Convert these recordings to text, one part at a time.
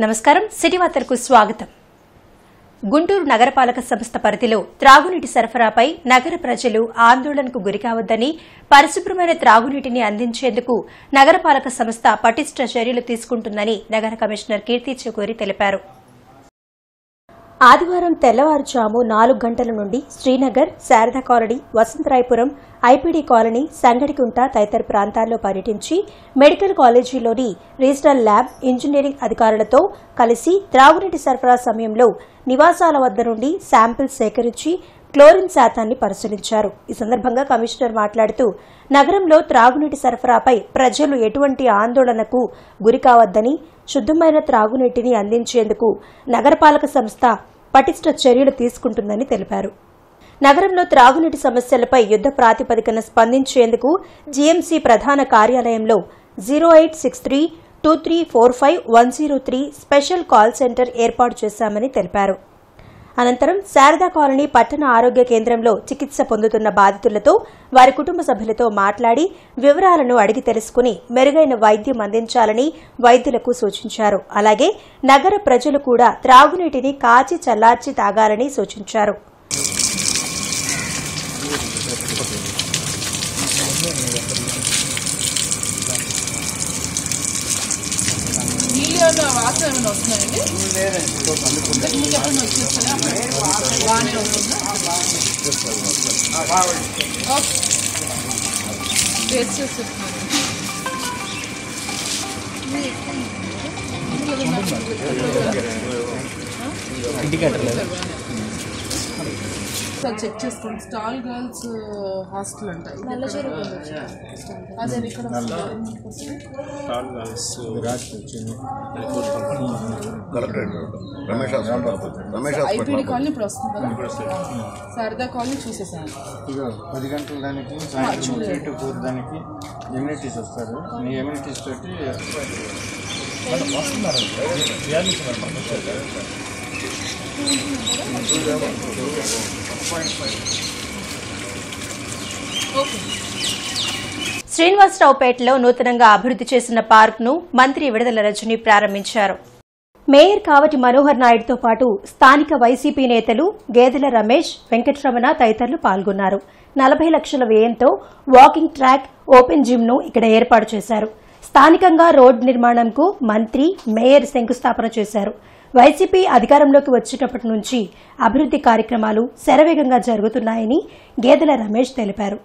నమస్కారం సిటీ వార్తలకు స్వాగతం. గుంటూరు నగరపాలక సంస్థ పరిధిలో త్రాగునీటి సరఫరాపై నగర ప్రజలు ఆందోళనకు గురికావద్దని, పరిశుభ్రమైన త్రాగునీటిని అందించేందుకు నగరపాలక సంస్థ పటిష్ట చర్యలు తీసుకుంటుందని నగర కమిషనర్ కీర్తి చెకోరి తెలిపారు. ఆదివారం తెల్లవారుజాము 4 గంటల నుండి Srinagar, Sharada colony, Vasantharayapuram, IPD colony, Sangadikunta తదితర ప్రాంతాల్లో పర్యటించి మెడికల్ కాలేజీలోని రీజనల్ ల్యాబ్, ఇంజనీరింగ్ అధికారులతో కలిసి త్రాగునీటి సరఫరా సమయంలో నివాసాల వద్ద నుండి శాంపిల్స్ సేకరించి క్లోరిన్ శాతాన్ని పరిశీలించారు. ఈ సందర్భంగా కమిషనర్ మాట్లాడుతూ నగరంలో త్రాగునీటి సరఫరాపై ప్రజలు ఎటువంటి ఆందోళనకు గురికావద్దని, శుద్ధమైన త్రాగునీటిని అందించేందుకు నగరపాలక సంస్థ పటిష్ట చర్యలు తీసుకుంటుందని తెలిపారు. నగరంలో త్రాగునీటి సమస్యలపై యుద్ద ప్రాతిపదికన స్పందించేందుకు జీఎంసీ ప్రధాన కార్యాలయంలో 08632345 స్పెషల్ కాల్ సెంటర్ ఏర్పాటు చేశామని తెలిపారు. అనంతరం శారదా కాలనీ పట్టణ ఆరోగ్య కేంద్రంలో చికిత్స పొందుతున్న బాధితులతో, వారి కుటుంబ సభ్యులతో మాట్లాడి వివరాలను అడిగి తెలుసుకుని మెరుగైన వైద్యం అందించాలని వైద్యులకు సూచించారు. అలాగే నగర ప్రజలు కూడా త్రాగునీటిని కాచి చల్లార్చి తాగాలని సూచించారు. చెక్ చేసుకోండి. స్టాల్ గర్ల్స్ హాస్టల్ అంటారు. ఐపీడీ కాలనీ ఇప్పుడు వస్తుంది కదా, శారదా కాలనీ చూసేసాను. 10 గంటల దానికి, సాయంత్రం 3 to 4 దానికి ఎమ్యూనిటీస్ వస్తారు. మీ ఎమ్యూనిటీస్ తోటి శ్రీనివాసరావుపేటలో నూతనంగా అభివృద్ది చేసిన పార్క్ను మంత్రి విడదల రజని ప్రారంభించారు. మేయర్ కావటి మనోహర్ నాయుడుతో పాటు స్థానిక వైసీపీ నేతలు గేదెల రమేష్, వెంకటరమణ తదితరులు పాల్గొన్నారు. 40 లక్షల వ్యయంతో వాకింగ్ ట్రాక్, ఓపెన్ జిమ్ ను ఇక్కడ ఏర్పాటు చేశారు. స్థానికంగా రోడ్డు నిర్మాణంకు మంత్రి, మేయర్ శంకుస్థాపన చేశారు. వైసీపీ అధికారంలోకి వచ్చేటప్పటి నుంచి అభివృద్ది కార్యక్రమాలు శరవేగంగా జరుగుతున్నాయని గేదెల రమేష్ తెలిపారు.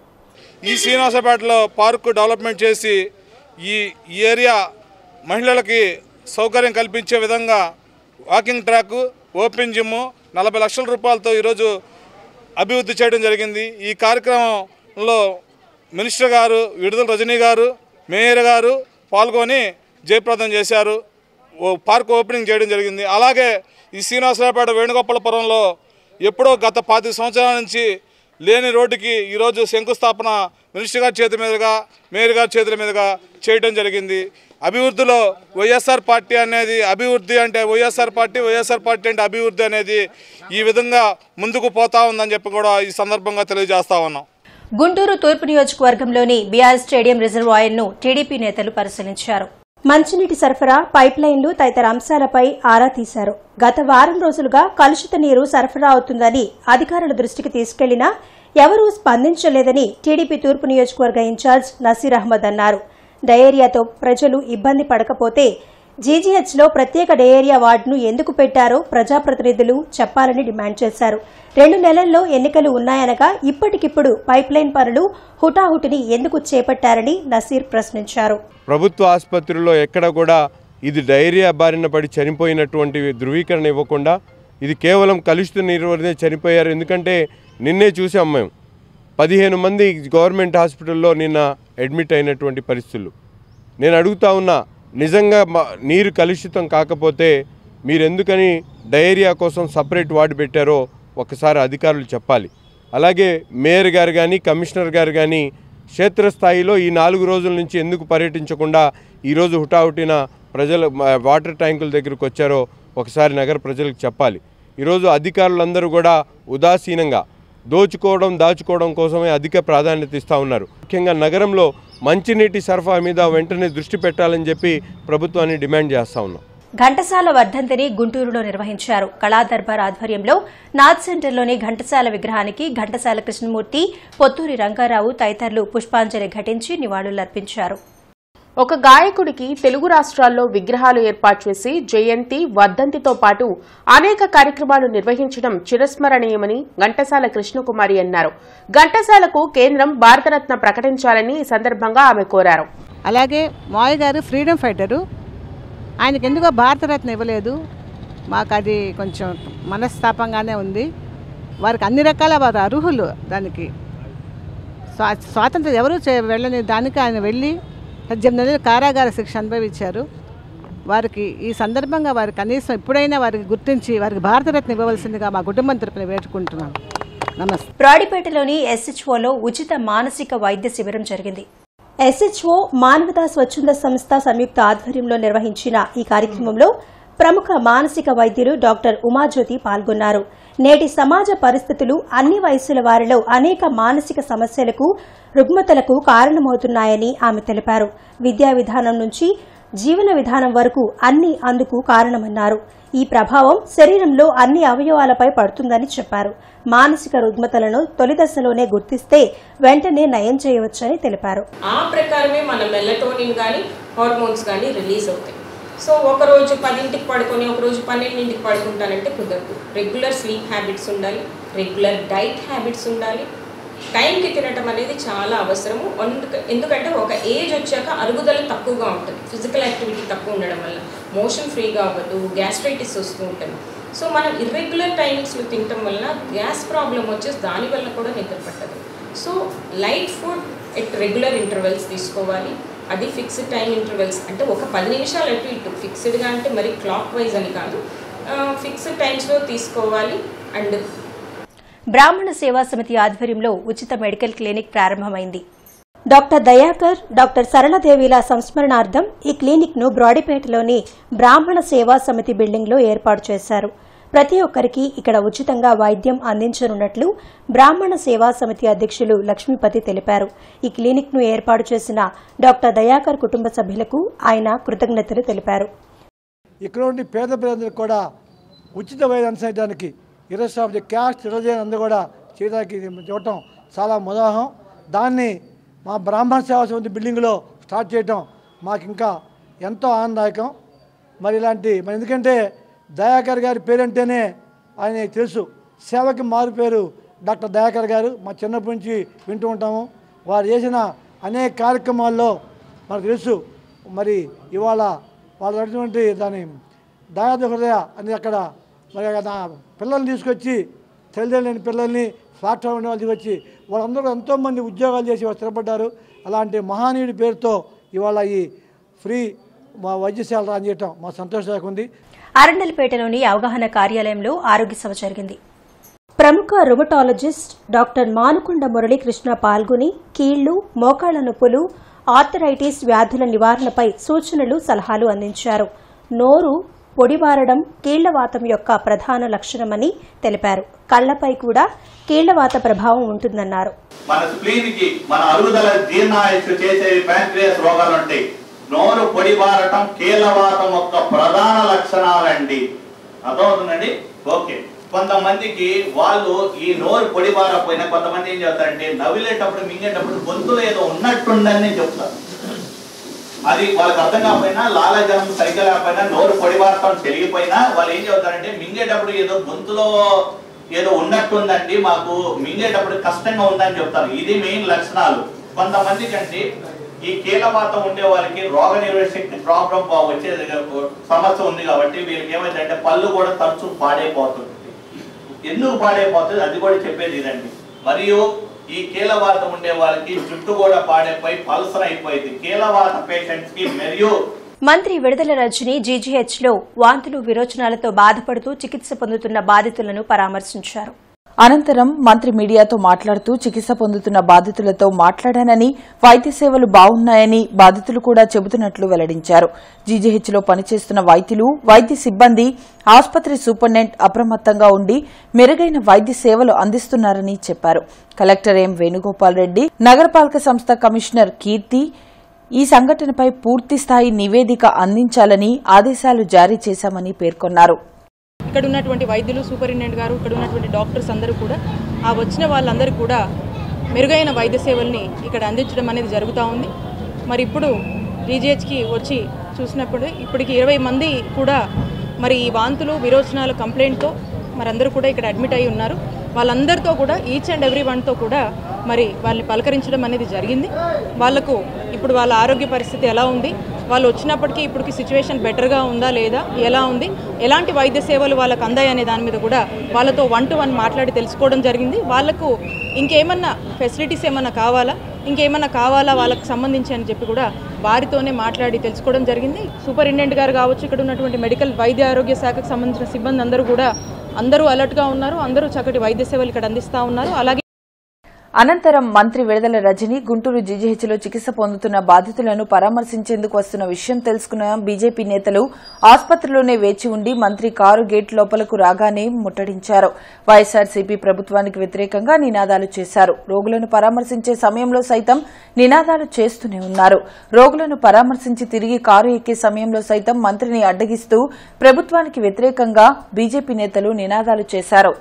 ఈ శ్రీనివాసపేటలో పార్కు డెవలప్మెంట్ చేసి ఈ ఏరియా మహిళలకి సౌకర్యం కల్పించే విధంగా వాకింగ్ ట్రాక్, ఓపెన్ జిమ్ 40 లక్షల రూపాయలతో ఈరోజు అభివృద్ధి చేయడం జరిగింది. ఈ కార్యక్రమంలో మినిస్టర్ గారు విడుదల రజనీ గారు, మేయర్ గారు పాల్గొని జయప్రదం చేశారు. పార్క్ ఓపెనింగ్ చేయడం జరిగింది. అలాగే ఈ శ్రీనివాసరావుపేట వేణుగోపాలపురంలో ఎప్పుడో గత 25 సంవత్సరాల నుంచి లేని రోడ్డుకి ఈరోజు శంకుస్థాపన మినిస్టర్ గారి చేతి మీదుగా, మేయర్ గారి చేతుల మీదుగా చేయడం జరిగింది. అభివృద్ధిలో వైఎస్ఆర్ పార్టీ అనేది అభివృద్ధి అంటే వైఎస్ఆర్ పార్టీ అంటే అభివృద్ధి అనేది ఈ విధంగా ముందుకు పోతా ఉందని చెప్పి కూడా ఈ సందర్భంగా తెలియజేస్తా ఉన్నాం. గుంటూరు తూర్పు నియోజకవర్గంలోని బీఆర్ స్టేడియం రిజర్వాయర్ను టీడీపీ నేతలు పరిశీలించారు. మంచినీటి సరఫరా, పైప్ లైన్లు తదితర అంశాలపై ఆరా తీశారు. గత వారం రోజులుగా కలుషిత నీరు సరఫరా అవుతుందని అధికారుల దృష్టికి తీసుకెళ్లినా ఎవరూ స్పందించలేదని టీడీపీ తూర్పు నియోజకవర్గ ఇన్ఛార్జ్ నసీర్ అహ్మద్ అన్నారు. డయేరియాతో ప్రజలు ఇబ్బంది పడకపోతే జీజీహెచ్లో ప్రత్యేక డయేరియా వార్డును ఎందుకు పెట్టారో ప్రజాప్రతినిధులు చెప్పాలని డిమాండ్ చేశారు. 2 నెలల్లో ఎన్నికలు ఉన్నాయనగా ఇప్పటికిప్పుడు పైప్లైన్ పనులు హుటాహుటిని ఎందుకు చేపట్టారని నసీర్ ప్రశ్నించారు. ప్రభుత్వ ఆసుపత్రుల్లో ఎక్కడ కూడా ఇది డయేరియా బారిన పడి చనిపోయినటువంటి ధృవీకరణ ఇవ్వకుండా ఇది కేవలం కలుషిత నీరు వల్లే చనిపోయారు. ఎందుకంటే నిన్నే చూసాం మేము 15 మంది గవర్నమెంట్ హాస్పిటల్లో నిన్న అడ్మిట్ అయినటువంటి పరిస్థితులు. నేను అడుగుతా ఉన్నా, నిజంగా నీరు కలుషితం కాకపోతే మీరు ఎందుకని డయేరియా కోసం సపరేట్ వార్డు పెట్టారో ఒకసారి అధికారులు చెప్పాలి. అలాగే మేయర్ గారు కానీ, కమిషనర్ గారు కానీ క్షేత్రస్థాయిలో ఈ 4 రోజుల నుంచి ఎందుకు పర్యటించకుండా ఈరోజు హుటాహుటిన ప్రజల వాటర్ ట్యాంకుల దగ్గరకు వచ్చారో ఒకసారి నగర ప్రజలకు చెప్పాలి. ఈరోజు అధికారులందరూ కూడా ఉదాసీనంగా దాచుకోవడం కోసమే అధిక ప్రాధాన్యత ఇస్తూ ఉన్నారు. ముఖ్యంగా నగరంలో మంచినీటి సరఫరా మీద వెంటనే దృష్టి పెట్టాలని చెప్పి ప్రభుత్వాన్ని డిమాండ్ చేస్తూ ఉన్నాం. ఘంటసాల వర్ధంతిని గుంటూరులో నిర్వహించారు. కళాదర్బార్ ఆధ్వర్యంలో నాథ్ సెంటర్లోని ఘంటసాల విగ్రహానికి ఘంటసాల కృష్ణమూర్తి, పొత్తూరి రంగారావు తదితరులు పుష్పాంజలి ఘటించి నివాళులర్పించారు. ఒక గాయకుడికి తెలుగు రాష్ట్రాల్లో విగ్రహాలు ఏర్పాటు చేసి జయంతి, వర్ధంతితో పాటు అనేక కార్యక్రమాలు నిర్వహించడం చిరస్మరణీయమని ఘంటసాల కృష్ణకుమారి అన్నారు. ఘంటసాలకు కేంద్రం భారతరత్న ప్రకటించాలని ఈ సందర్భంగా ఆమె కోరారు. అలాగే మావయ్య గారు ఫ్రీడమ్ ఫైటరు, ఆయనకు ఎందుకో భారతరత్న ఇవ్వలేదు. మాకు అది కొంచెం మనస్తాపంగానే ఉంది. వారికి అన్ని రకాల వారు అర్హులు. దానికి స్వాతంత్రం ఎవరూ వెళ్ళని దానికి ఆయన వెళ్ళి 18 నెలలు కారాగార శిక్ష అనుభవించారు. వారికి ఈ సందర్భంగా వారి కనీసం ఎప్పుడైనా వారికి గుర్తించి వారికి భారతరత్న ఇవ్వవలసిందిగా మా కుటుంబం తరపున వేడుకుంటున్నాను. నమస్తే. బ్రాడీపేటలోని SHOలో ఉచిత మానసిక వైద్య శిబిరం జరిగింది. SHO మానవతా స్వచ్ఛంద సంస్థ సంయుక్త ఆధ్వర్యంలో నిర్వహించిన ఈ కార్యక్రమంలో ప్రముఖ మానసిక వైద్యులు డాక్టర్ ఉమాజ్యోతి పాల్గొన్నారు. నేటి సమాజ పరిస్థితులు అన్ని వయసుల వారిలో అనేక మానసిక సమస్యలకు, రుగ్మతలకు కారణమవుతున్నాయని ఆమె తెలిపారు. విద్యా విధానం నుంచి జీవన విధానం వరకు అన్ని అందుకు కారణమన్నారు. ఈ ప్రభావం శరీరంలో అన్ని అవయవాలపై పడుతుందని చెప్పారు. మానసిక రుగ్మతలను తొలి దశలోనే గుర్తిస్తే వెంటనే నయం చేయవచ్చని తెలిపారు. ఆ ప్రకారమే మన మెలటోనిన్ కానీ హార్మోన్స్ కానీ రిలీజ్ అవుతాయి. సో ఒకరోజు 10ంటికి పడుకొని ఒకరోజు 12ంటికి పడుకుంటానంటే కుదరదు. రెగ్యులర్ స్లీప్ హ్యాబిట్స్ ఉండాలి, రెగ్యులర్ డైట్ హ్యాబిట్స్ ఉండాలి. టైంకి తినటం అనేది చాలా అవసరము. ఎందుకంటే ఒక ఏజ్ వచ్చాక అరుగుదల తక్కువగా ఉంటుంది. ఫిజికల్ యాక్టివిటీ తక్కువ ఉండడం వల్ల మోషన్ ఫ్రీగా అవ్వదు, గ్యాస్ట్రైటిస్ వస్తూ ఉంటుంది. సో మనం ఇర్రెగ్యులర్ టైమింగ్స్లో తినటం వల్ల గ్యాస్ ప్రాబ్లం వచ్చేసి దానివల్ల కూడా నిద్ర పట్టదు. So light food at regular intervals తీసుకోవాలి. అది ఫిక్స్డ్ టైం ఇంటర్వెల్స్ అంటే ఒక 10 నిమిషాలు అటు ఇటు ఫిక్స్డ్గా అంటే మరి క్లాక్ వైజ్ అని కాదు, ఫిక్స్డ్ టైమ్స్లో తీసుకోవాలి. అండ్ బ్రాహ్మణ సేవా సమితి ఆధ్వర్యంలో ఉచిత మెడికల్ క్లినిక్ ప్రారంభమైంది. డాక్టర్ దయాకర్, డాక్టర్ సరళదేవిల సంస్మరణార్థం ఈ క్లినిక్ ను బ్రాడీపేటలోని బ్రాహ్మణ సేవా సమితి బిల్డింగ్ లో ఏర్పాటు చేశారు. ప్రతి ఒక్కరికి ఇక్కడ ఉచితంగా వైద్యం అందించనున్నట్లు బ్రాహ్మణ సేవా సమితి అధ్యక్షులు లక్ష్మీపతి తెలిపారు. ఈ క్లినిక్ ను ఏర్పాటు చేసిన డాక్టర్ దయాకర్ కుటుంబ సభ్యులకు ఆయన కృతజ్ఞతలు తెలిపారు. ఇక్కడ ఉండి పేద ప్రజలకు కూడా ఉచిత వైద్యం అందించడానికి ఇరస్ ఆఫ్ ది క్యాస్ట్ రిలీజియన్ అందు కూడా చేయడానికి ఇవ్వటం చాలా ముదాహం. దాన్ని మా బ్రాహ్మణ సేవా సమితి బిల్డింగ్లో స్టార్ట్ చేయటం మాకు ఇంకా ఎంతో ఆనందదాయకం. మరి ఇలాంటి ఎందుకంటే దయాకర్ గారి పేరంటేనే ఆయన తెలుసు, సేవకి మారు పేరు డాక్టర్ దయాకర్ గారు. మా చిన్నప్పటి నుంచి వింటూ ఉంటాము. వారు చేసిన అనేక కార్యక్రమాల్లో మనకు తెలుసు. మరి ఇవాళ వాళ్ళు అటువంటి దాని దయాది హృదయ అని అక్కడ మరి పిల్లల్ని తీసుకొచ్చి తల్లిదండ్రులు లేని పిల్లల్ని ప్లాట్ఫామ్ ఉండే వాళ్ళు తీసుకొచ్చి వాళ్ళందరూ ఎంతోమంది ఉద్యోగాలు చేసి వాళ్ళు స్థిరపడ్డారు. అలాంటి మహానీయుడి పేరుతో ఇవాళ ఈ ఫ్రీ వైద్యశాల అని చేయటం మా సంతోషంగా ఉంది. అరండల్పేటలోని అవగాహన కార్యాలయంలో ఆరోగ్య సభ జరిగింది. ప్రముఖ రుమటాలజిస్ట్ డాక్టర్ మానుకొండ మురళీకృష్ణ పాల్గొని కీళ్లు, మోకాళ్ల నొప్పులు, ఆర్థరైటిస్ వ్యాధుల నివారణపై సూచనలు, సలహాలు అందించారు. నోరు పొడిబారడం కీళ్లవాతం యొక్క ప్రధాన లక్షణమని తెలిపారు. కళ్లపై కూడా కీళ్లవాత ప్రభావం ఉంటుందన్నారు. మన స్ప్లీన్ కి మన అరుగుదల జీర్ణాయస్సు చేసే ప్యాంక్రియాస్ రోగాలు ఉంటాయి. నోరు పొడిబారటం కీళ్లవాతం యొక్క ప్రధాన లక్షణాలండి. అర్థమవుతుందండి? ఓకే. కొంతమందికి వాళ్ళు ఈ నోరు పొడిబారపోయినా కొంతమంది ఏం చెప్తారంటే నవ్విలేటప్పుడు మింగేటప్పుడు గొంతులో ఏదో ఉన్నట్టుందని చెప్తారు. అది వాళ్ళకి అర్థం కాకపోయినా, లాలాజలం సరిగ్గా లేకపోయినా, నోరు పొడిబారటం తెలియపోయినా వాళ్ళు ఏం చెప్తారంటే మింగేటప్పుడు ఏదో గొంతులో ఏదో ఉన్నట్టుందండి, మాకు మింగేటప్పుడు కష్టంగా ఉందని చెప్తారు. ఇది మెయిన్ లక్షణాలు. కొంతమంది కంటే ఈ కీలవాతం ఉండే వాళ్ళకి రోగ నిరోధక శక్తి ప్రాబ్లం వచ్చే సమస్య ఉంది కాబట్టి వీళ్ళకి ఏమైందంటే పళ్ళు కూడా తరచు పాడైపోతుంది. ఎందుకు పాడైపోతుంది అది కూడా చెప్పేది ఇదండి. మరియు ఈ కీలవాతం ఉండే వాళ్ళకి జుట్టు కూడా పాడైపోయి పల్సర్ అయిపోయింది. కీలవాత పేషెంట్స్ కి మరియు మంత్రి విడుదల రజని జీజీహెచ్లో వాంతులు, విరోచనాలతో బాధపడుతూ చికిత్స పొందుతున్న బాధితులను పరామర్శించారు. అనంతరం మంత్రి మీడియాతో మాట్లాడుతూ చికిత్స పొందుతున్న బాధితులతో మాట్లాడానని, వైద్య సేవలు బాగున్నాయని బాధితులు కూడా చెబుతున్నట్లు వెల్లడించారు. జీజీహెచ్లో పనిచేస్తున్న వైద్యులు, వైద్య సిబ్బంది, ఆసుపత్రి సూపరింటెండెంట్ అప్రమత్తంగా ఉండి మెరుగైన వైద్య సేవలు అందిస్తున్నారని చెప్పారు. కలెక్టర్ ఎం వేణుగోపాల్ రెడ్డి, నగరపాలక సంస్థ కమిషనర్ కీర్తి, ఈ సంఘటనపై పూర్తిస్థాయి నివేదిక అందించాలని ఆదేశాలు జారీ చేశామని పేర్కొన్నారు. ఇక్కడ ఉన్నటువంటి వైద్యులు, సూపరింటెండెంట్ గారు, ఇక్కడ ఉన్నటువంటి డాక్టర్స్ అందరూ కూడా ఆ వచ్చిన వాళ్ళందరూ కూడా మెరుగైన వైద్య సేవల్ని ఇక్కడ అందించడం అనేది జరుగుతూ ఉంది. మరి ఇప్పుడు జీజీహెచ్కి వచ్చి చూసినప్పుడు ఇప్పటికి 20 మంది కూడా మరి ఈ వాంతులు, విరోచనాల కంప్లైంట్తో మరి అందరూ కూడా ఇక్కడ అడ్మిట్ అయి ఉన్నారు. వాళ్ళందరితో కూడా ఈచ్ అండ్ ఎవ్రీ వన్తో కూడా మరి వాళ్ళని పలకరించడం అనేది జరిగింది. వాళ్ళకు ఇప్పుడు వాళ్ళ ఆరోగ్య పరిస్థితి ఎలా ఉంది, వాళ్ళు వచ్చినప్పటికీ ఇప్పటికి సిచ్యువేషన్ బెటర్గా ఉందా లేదా, ఎలా ఉంది, ఎలాంటి వైద్య సేవలు వాళ్ళకు అందాయి అనే దాని మీద కూడా వాళ్ళతో 1-to-1 మాట్లాడి తెలుసుకోవడం జరిగింది. వాళ్ళకు ఇంకేమన్నా ఫెసిలిటీస్ ఏమన్నా కావాలా, ఇంకేమన్నా కావాలా వాళ్ళకు సంబంధించి అని చెప్పి కూడా వారితోనే మాట్లాడి తెలుసుకోవడం జరిగింది. సూపరింటెండెంట్ గారు కావచ్చు, ఇక్కడ ఉన్నటువంటి మెడికల్ వైద్య ఆరోగ్య శాఖకు సంబంధించిన సిబ్బంది అందరూ అలర్ట్గా ఉన్నారు. అందరూ చక్కటి వైద్య సేవలు ఇక్కడ అందిస్తూ ఉన్నారు. అలాగే అనంతరం మంత్రి విడుదల రజని గుంటూరు జీజీహెచ్లో చికిత్స పొందుతున్న బాధితులను పరామర్శించేందుకు వస్తున్న విషయం తెలుసుకున్న బీజేపీ నేతలు ఆసుపత్రిలోనే వేచి ఉండి మంత్రి కారు గేట్ లోపలకు రాగానే ముట్టడించారు. వైఎస్సార్సీపీ ప్రభుత్వానికి వ్యతిరేకంగా నినాదాలు చేశారు. రోగులను పరామర్శించే సమయంలో సైతం నినాదాలు చేస్తూనే ఉన్నారు. రోగులను పరామర్శించి తిరిగి కారు ఎక్కే సమయంలో సైతం మంత్రిని అడ్డగిస్తూ ప్రభుత్వానికి వ్యతిరేకంగా బీజేపీ నేతలు నినాదాలు చేశారు.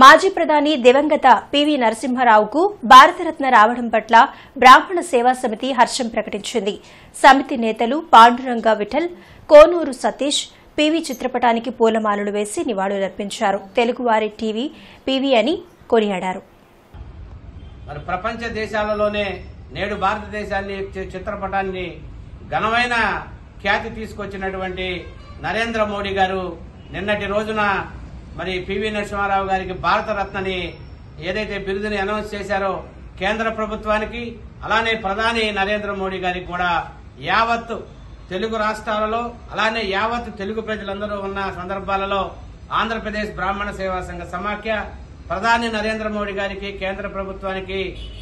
మాజీ ప్రధాని దివంగత పివి నరసింహారావుకు భారతరత్న రావడం పట్ల బ్రాహ్మణ సేవా సమితి హర్షం ప్రకటించింది. సమితి నేతలు పాండురంగ విఠల్, కోనూరు సతీష్ పివి చిత్రపటానికి పూలమాలలు వేసి నివాళులర్పించారు. తెలుగువారి టీవీ పివి అని కొనియాడారు. మరి ప్రపంచ దేశాలలోనే నేడు భారతదేశాన్ని చిత్రపటాన్ని ఘనమైన ఖ్యాతి తీసుకొచ్చినటువంటి నరేంద్ర మోడీ గారు నిన్నటి రోజున మరి పివి నరసింహారావు గారికి భారతరత్నని ఏదైతే బిరుదుని అనౌన్స్ చేశారో కేంద్ర ప్రభుత్వానికి, అలానే ప్రధాని నరేంద్ర మోడీ గారికి కూడా యావత్ తెలుగు రాష్ట్రాలలో అలానే యావత్ తెలుగు ప్రజలందరూ ఉన్న సందర్భాలలో ఆంధ్రప్రదేశ్ బ్రాహ్మణ సేవా సంఘ సమాఖ్య ప్రధాని నరేంద్ర మోడీ గారికి, కేంద్ర ప్రభుత్వానికి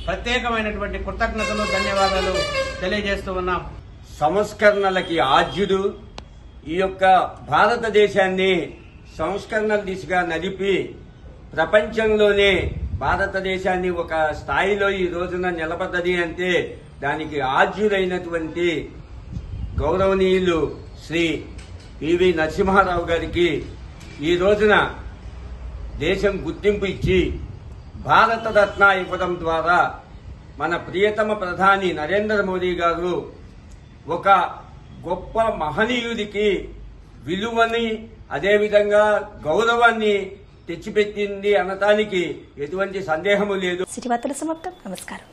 ప్రత్యేకమైనటువంటి కృతజ్ఞతలు, ధన్యవాదాలు తెలియజేస్తూ ఉన్నాం. సంస్కరణలకి ఆద్యుడు, ఈ యొక్క భారతదేశాన్ని సంస్కరణల దిశగా నడిపి ప్రపంచంలోనే భారతదేశాన్ని ఒక స్థాయిలో ఈ రోజున నిలబడ్డది అంటే దానికి ఆద్యుడైనటువంటి గౌరవనీయులు శ్రీ పివి నరసింహారావు గారికి ఈ రోజున దేశం గుర్తింపు ఇచ్చి భారతరత్న ఇవ్వడం ద్వారా మన ప్రియతమ ప్రధాని నరేంద్ర మోదీ గారు ఒక గొప్ప మహనీయుడికి విలువని అదేవిధంగా గౌరవాన్ని తెచ్చిపెట్టింది అనటానికి ఎటువంటి సందేహము లేదు. సిటీ వార్తల సమాప్తం. నమస్కారం.